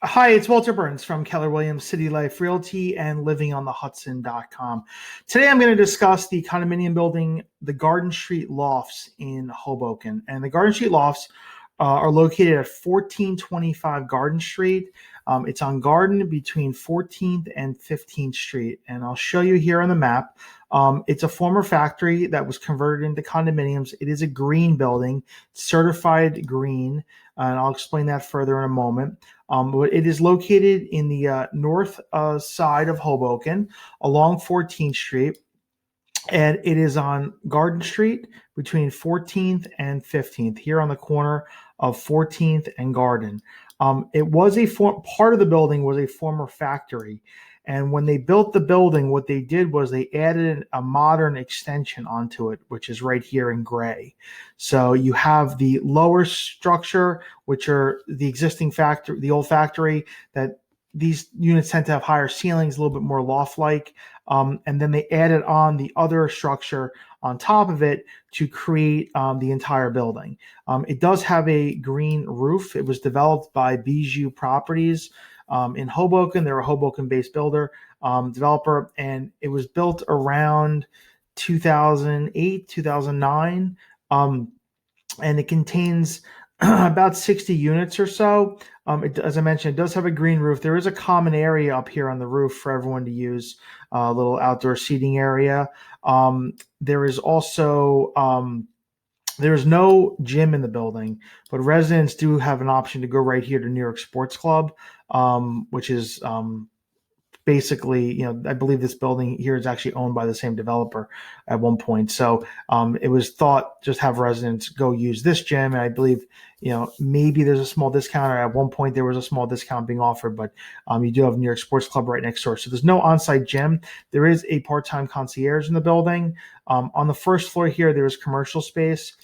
Hi, it's Walter Burns from Keller Williams City Life Realty and livingonthehudson.com. Today I'm going to discuss the condominium building, the Garden Street Lofts in Hoboken. And the Garden Street Lofts are located at 1425 Garden Street. It's on Garden between 14th and 15th Street. And I'll show you here on the map. It's a former factory that was converted into condominiums. It is a green building, certified green, and I'll explain that further in a moment. But it is located in the north side of Hoboken along 14th Street, and it is on Garden Street between 14th and 15th, here on the corner of 14th and Garden. It was part of the building was a former factory. And when they built the building, what they did was they added a modern extension onto it, which is right here in gray. So you have the lower structure, which are the existing factory, the old factory, that these units tend to have higher ceilings, a little bit more loft-like. And then they added on the other structure on top of it to create the entire building. It does have a green roof. It was developed by Bijou Properties in Hoboken. They're a Hoboken-based developer, and it was built around 2008, 2009, and it contains about 60 units or so. As I mentioned, it does have a green roof. There is a common area up here on the roof for everyone to use, a little outdoor seating area. There is also there's no gym in the building, but residents do have an option to go right here to New York Sports Club, which is basically, I believe this building here is actually owned by the same developer at one point. So it was thought just have residents go use this gym. And I believe, maybe there's a small discount, or at one point there was a small discount being offered, but you do have New York Sports Club right next door. So there's no on-site gym. There is a part-time concierge in the building. On the first floor here, there is commercial space.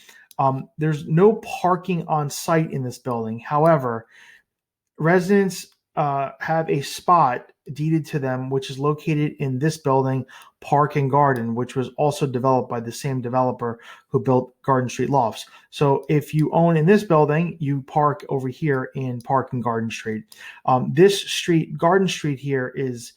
There's no parking on site in this building. However, residents have a spot deeded to them, which is located in this building, Park and Garden, which was also developed by the same developer who built Garden Street Lofts. So if you own in this building, you park over here in Park and Garden Street. This street, Garden Street here, is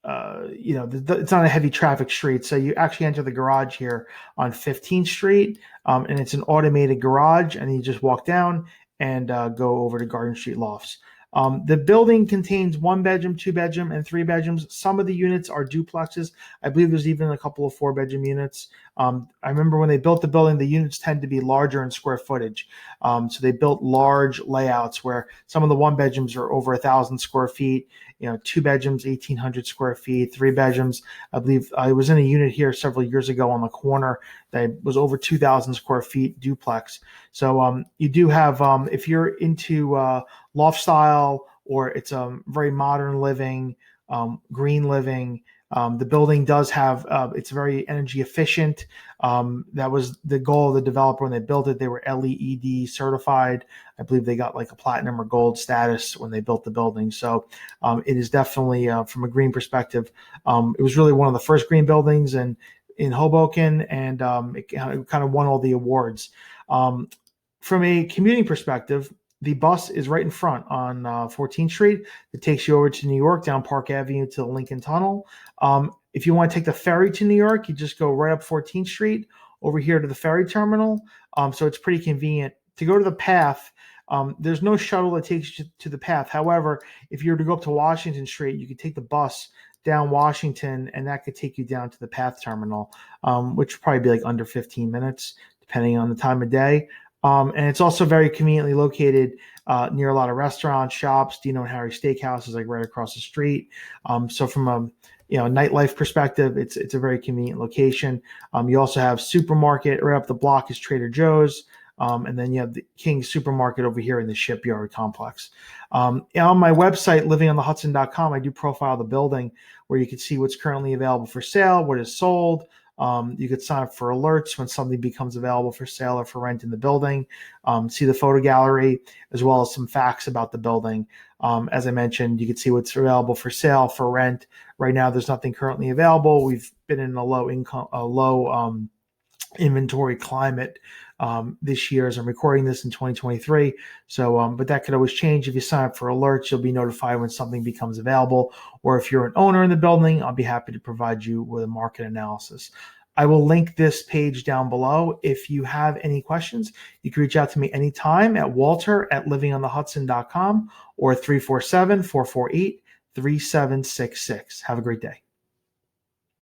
it's not a heavy traffic street. So you actually enter the garage here on 15th Street, and it's an automated garage, and you just walk down and go over to Garden Street Lofts. The building contains 1 bedroom, 2 bedroom, and 3 bedrooms. Some of the units are duplexes. I believe there's even a couple of 4 bedroom units. I remember when they built the building, the units tend to be larger in square footage. So they built large layouts where some of the 1 bedrooms are over 1,000 square feet. 2 bedrooms, 1,800 square feet, 3 bedrooms. I believe I was in a unit here several years ago on the corner that was over 2,000 square feet duplex. So you do have, if you're into loft-style, or it's a very modern living, green living, the building does have, it's very energy efficient. That was the goal of the developer when they built it. They were LEED certified. I believe they got like a platinum or gold status when they built the building. So it is definitely, from a green perspective, it was really one of the first green buildings in Hoboken, and it kind of won all the awards. From a commuting perspective, the bus is right in front on 14th Street. It takes you over to New York, down Park Avenue to the Lincoln Tunnel. If you want to take the ferry to New York, you just go right up 14th Street over here to the ferry terminal. So it's pretty convenient. To go to the path, there's no shuttle that takes you to the path. However, if you were to go up to Washington Street, you could take the bus down Washington, and that could take you down to the path terminal, which would probably be like under 15 minutes, depending on the time of day. And it's also very conveniently located near a lot of restaurants, shops. Dino and Harry Steakhouse is like right across the street. So from a nightlife perspective, it's a very convenient location. You also have supermarket right up the block is Trader Joe's. And then you have the King's Supermarket over here in the Shipyard complex. On my website, livingonthehudson.com, I do profile the building where you can see what's currently available for sale, what is sold. You could sign up for alerts when something becomes available for sale or for rent in the building. See the photo gallery, as well as some facts about the building. As I mentioned, you can see what's available for sale, for rent. Right now, there's nothing currently available. We've been in a low inventory climate this year as I'm recording this in 2023. So, but that could always change. If you sign up for alerts, you'll be notified when something becomes available. Or if you're an owner in the building, I'll be happy to provide you with a market analysis. I will link this page down below. If you have any questions, you can reach out to me anytime at walter@livingonthehudson.com or 347-448-3766. Have a great day.